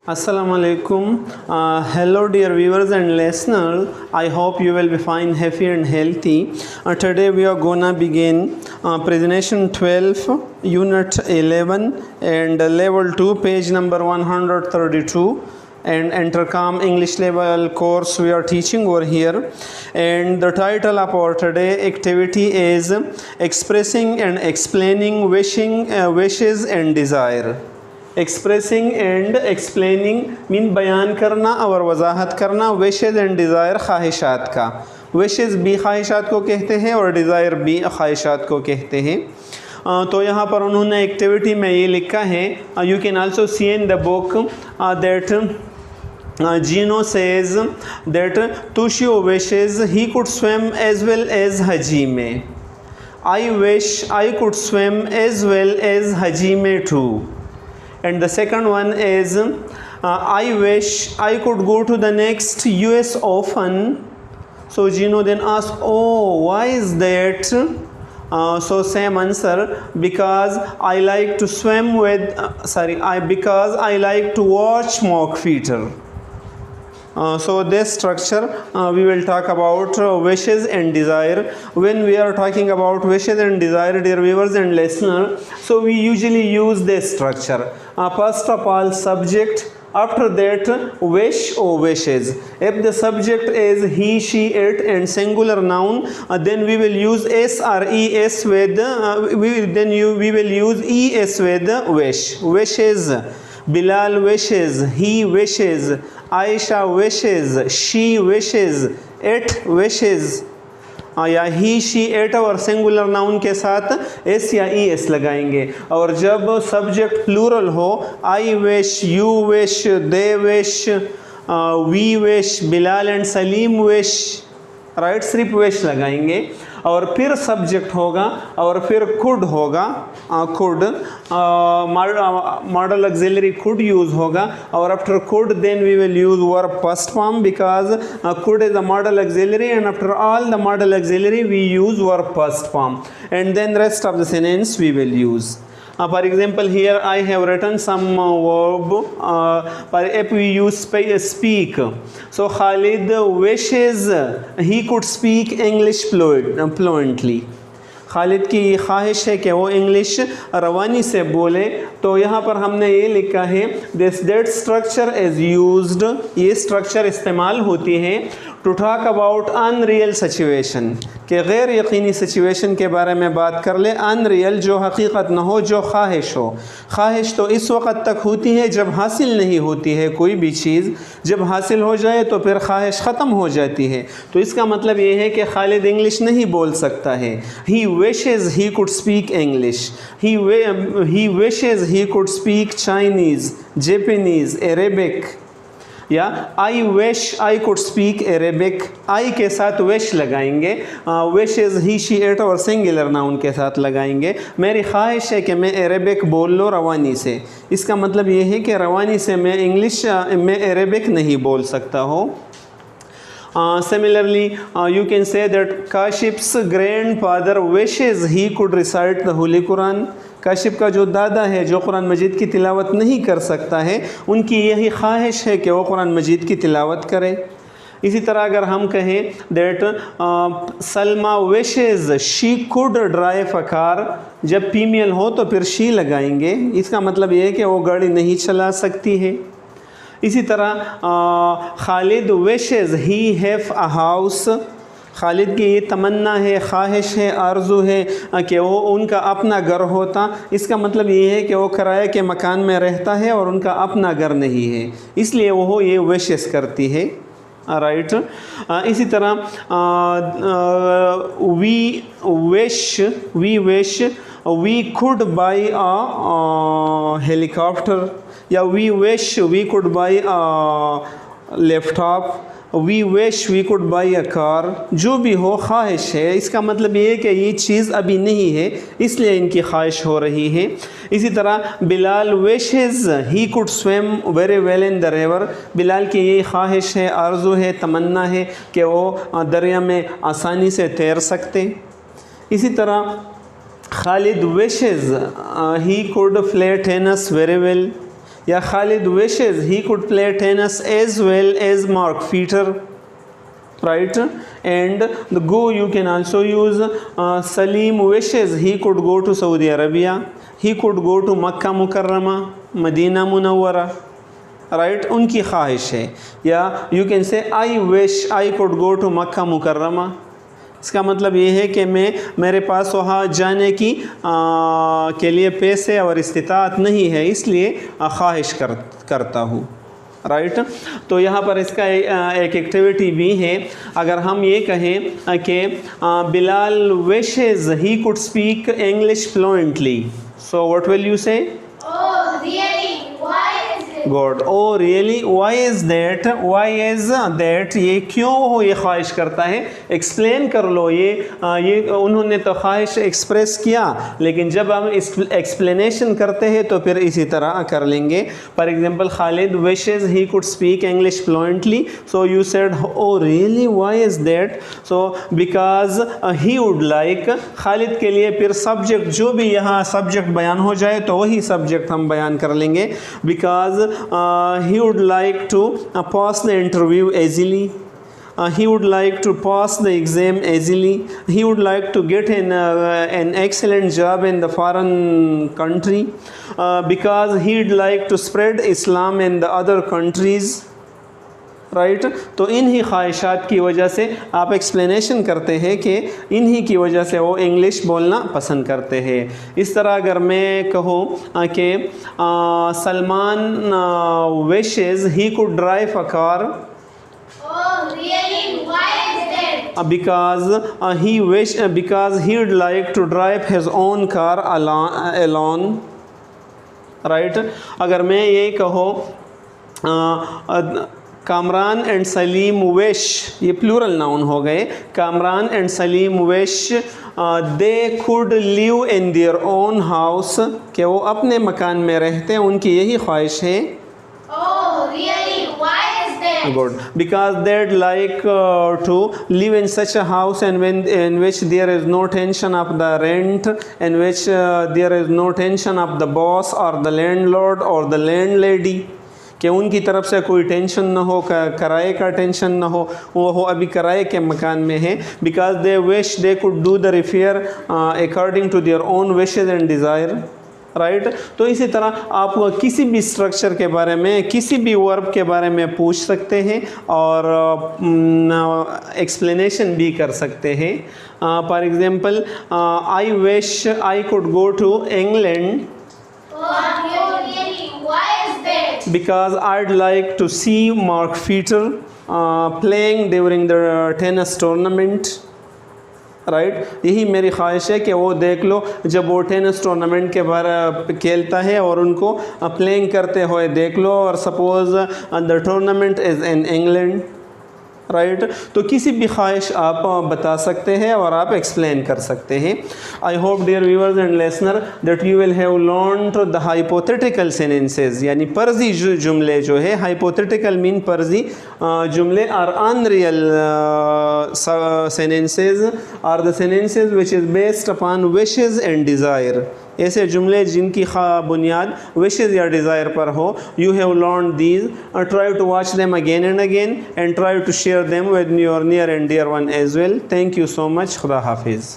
Assalamu alaikum. Hello dear viewers and listeners. I hope you will be fine, happy and healthy. Today we are gonna begin presentation 12, unit 11 and level 2, page number 132. And Intercom English level course we are teaching over here, and the title of our today activity is expressing and explaining wishes and desire. Expressing and explaining mean बयान करना और वजाहत करना wishes and desire ख्वाहिशात का। Wishes भी ख्वाहिशात को कहते हैं और डिज़ायर भी ख्वाहिशात को कहते हैं। तो यहाँ पर उन्होंने एक्टिविटी में ये लिखा है, you can also C in the book that Gino says that Tushio wishes he could swim as well as Hajime. I wish I could swim as well as Hajime too. And the second one is I wish I could go to the next US Open. So Gino then asks, oh, why is that? So same answer, because I like to swim with because I like to watch mock feature. So this structure we will talk about wishes and desire. When we are talking about wishes and desire, dear viewers and listeners, so we usually use this structure. First of all, subject, after that wish or wishes. If the subject is he, she, it and singular noun, then we will use s or es with we will use es with wish. Wishes, Bilal wishes, he wishes, Aisha wishes, she wishes, it wishes, या ही, she, eight और singular noun के साथ S या E S लगाएंगे। और जब subject plural हो, I wish, you wish, they wish, we wish, Bilal and Salim wish, right, सिर्फ विश लगाएंगे। और फिर सब्जेक्ट होगा और फिर कुड होगा, could modal auxiliary could use होगा, और after could then we will use verb past form because could is the modal auxiliary and after all the model auxiliary we use verb past form, and then rest of the sentence we will use. For example, here I have written some verb. If we use speak, so Khalid wishes he could speak English fluently. Khalid की ये ख्वाहिश है कि वो English रवानी से बोले। तो यहाँ पर हमने ये लिखा है this that structure is used, ये स्ट्रक्चर इस्तेमाल होती है to talk about unreal situation, कि गैर यकीनी सिचुएशन के बारे में बात कर ले। अनरियल जो हकीकत न हो, जो ख्वाहिश हो। ख्वाहिश तो इस वक्त तक होती है जब हासिल नहीं होती है कोई भी चीज़, जब हासिल हो जाए तो फिर ख्वाहिश ख़त्म हो जाती है। तो इसका मतलब ये है कि खालिद इंग्लिश नहीं बोल सकता है। ही wishes he could speak English. He wishes he could speak Chinese, Japanese, Arabic. या I wish I could speak Arabic. I के साथ wish लगाएंगे, wishes he, she, it और singular noun के साथ लगाएंगे। मेरी ख्वाहिश है कि मैं अरेबिक बोल लो रवानी से। इसका मतलब ये है कि रवानी से मैं इंग्लिश में अरेबिक नहीं बोल सकता हो। Similarly, you can say that Kashif's grandfather wishes he could recite the Holy Quran. Kashif का जो दादा है जो कुरान मजीद की तिलावत नहीं कर सकता है, उनकी यही ख्वाहिश है कि वो कुरान मजीद की तिलावत करे। इसी तरह अगर हम कहें that Salma wishes she could drive a car, जब फीमेल हो तो फिर शी लगाएंगे। इसका मतलब ये है कि वो गाड़ी नहीं चला सकती है। इसी तरह Khalid wishes he have a house, Khalid की ये तमन्ना है, ख्वाहिश है, आरज़ू है कि वो उनका अपना घर होता। इसका मतलब ये है कि वो किराए के मकान में रहता है और उनका अपना घर नहीं है, इसलिए वो ये विशेस करती है, राइट। इसी तरह we wish we could buy a helicopter, या we wish we could buy a laptop, we wish we could buy a car. जो भी हो ख्वाहिश है, इसका मतलब ये है कि ये चीज़ अभी नहीं है, इसलिए इनकी ख्वाहिश हो रही है। इसी तरह Bilal wishes he could swim very well in the river, Bilal की ये ख्वाहिश है, आरज़ू है, तमन्ना है कि वो दरिया में आसानी से तैर सकते। इसी तरह Khalid wishes he could play tennis very well, या Khalid wishes he could play tennis as well as Mark Fetter, right? And the go you can also use Salim wishes he could go to Saudi Arabia, he could go to Makkah Mukarrama, Medina Munawwara, right? उनकी ख्वाहिश है. या you can say I wish I could go to Makkah Mukarrama. इसका मतलब ये है कि मेरे पास वहाँ जाने की के लिए पैसे और इस्तिताअत नहीं है, इसलिए ख्वाहिश करता हूँ, राइट? तो यहाँ पर इसका एक एक्टिविटी भी है. अगर हम ये कहें कि Bilal wishes he could speak English fluently, so what will you say? Oh, really? Why is it? Good. Oh really, why is that? Why is that? ये क्यों वो ये ख्वाहिश करता है? एक्सप्लेन कर लो. ये उन्होंने तो ख्वाहिश एक्सप्रेस किया, लेकिन जब हम एक्सप्लेनेशन करते हैं तो फिर इसी तरह कर लेंगे. For example, Khalid wishes he could speak English fluently, so you said oh really, why is that? So because he would like. Khalid के लिए फिर सब्जेक्ट, जो भी यहाँ सब्जेक्ट बयान हो जाए तो वही सब्जेक्ट हम बयान कर लेंगे. Because he would like to pass the interview easily, he would like to pass the exam easily, he would like to get an excellent job in the foreign country, because he'd like to spread Islam in the other countries, right? तो इन्हीं ख्वाहिशात की वजह से आप explanation करते हैं कि इन्हीं की वजह से वो इंग्लिश बोलना पसंद करते हैं. इस तरह अगर मैं कहूँ कि Salman wishes he could drive a car. Oh, really? Why is that? Because he would like to drive his own car alone, right? अगर मैं ये कहूँ कामरान एंड सलीम विश, ये प्लूरल नाउन हो गए. Kamran and Salim wish they could live in their own house, कि वो अपने मकान में रहते हैं, उनकी यही ख्वाहिश है. Oh, really? Why is that? Good. Because they'd like to live in such a house in which there is no tension of the rent, in which there is no tension of the boss or the landlord or the landlady, कि उनकी तरफ से कोई tension ना हो, किराए का tension ना हो, वो अभी किराए के मकान में है. Because they wish they could do the repair according to their own wishes and desire, right? तो इसी तरह आप किसी भी स्ट्रक्चर के बारे में, किसी भी वर्ब के बारे में पूछ सकते हैं और एक्सप्लेनेशन भी कर सकते हैं. For example, I wish I could go to England. Oh, really? Why is that? Because I'd like to see Mark Fetter playing during the tennis tournament, right? यही मेरी ख्वाहिश है कि वो देख लो जब वो टेनिस टूर्नामेंट के बारे खेलता है और उनको प्लेइंग करते हुए देख लो. और suppose the tournament is in England, right? तो किसी भी ख्वाहिश आप बता सकते हैं और आप एक्सप्लेन कर सकते हैं. I hope dear viewers and listener that you will have learned the hypothetical sentences, यानी पर्जी जुमले जो है. हाइपोथेटिकल मीन पर्जी जुमले are unreal sentences are the sentences which is based upon wishes and desire. ऐसे जुमले जिनकी बुनियाद विशेस या डिज़ायर पर हो. You have learn these, try to watch them again and try to share them with your near and dear one as well. Thank you so much. खुदा हाफिज़.